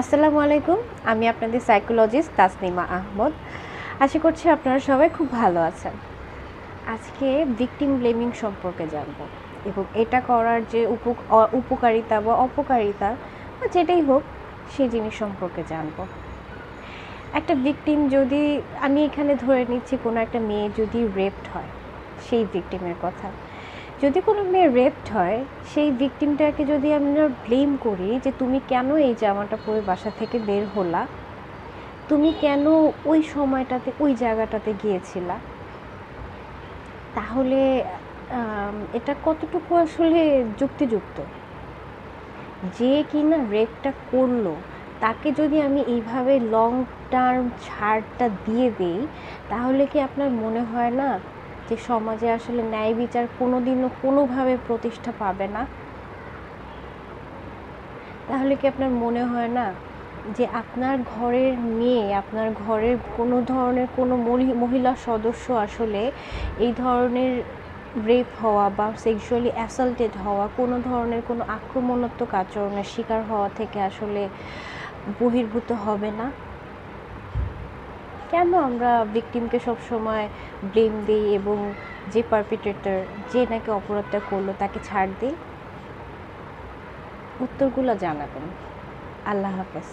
আসসালামু আলাইকুম। আমি আপনাদের সাইকোলজিস্ট তাসনিমা আহমদ। আশা করছি আপনারা সবাই খুব ভালো আছেন। আজকে ভিকটিম ব্লেমিং সম্পর্কে জানব এবং এটা করার যে উপকারিতা বা অপকারিতা বা যেটাই হোক সেই জিনিস সম্পর্কে জানব। একটা ভিকটিম যদি আমি এখানে ধরে নিচ্ছি কোনো একটা মেয়ে যদি রেপড হয়, সেই ভিকটিমের কথা। যদি কোনো মেয়ে রেপড হয়, সেই ভিকটিমটাকে যদি আমরা ব্লেম করি যে তুমি কেন এই জামাটা পরে বাসা থেকে বের হলা, তুমি কেন ওই সময়টাতে ওই জায়গাটাতে গিয়েছিলা, তাহলে এটা কতটুকু আসলে যুক্তিযুক্ত? যে কিনা রেপটা করলো তাকে যদি আমি এইভাবে লং টার্ম ছাড়টা দিয়ে দিই, তাহলে কি আপনার মনে হয় না যে সমাজে আসলে ন্যায় বিচার কোনোদিনও কোনোভাবে প্রতিষ্ঠা পাবে না? তাহলে কি আপনার মনে হয় না যে আপনার ঘরের মেয়ে, আপনার ঘরের কোনো ধরনের কোনো মহিলা সদস্য আসলে এই ধরনের রেপ হওয়া বা সেক্সুয়ালি অ্যাসাল্টেড হওয়া, কোনো ধরনের কোনো আক্রমণাত্মক আচরণের শিকার হওয়া থেকে আসলে বহির্ভূত হবে না? কেন আমরা ভিকটিমকে সবসময় ব্লেম দিই এবং যে পারপিট্রেটর, যে নাকি অপরাধটা করলো তাকে ছাড় দিই? উত্তরগুলো জানাবেন। আল্লাহ হাফেজ।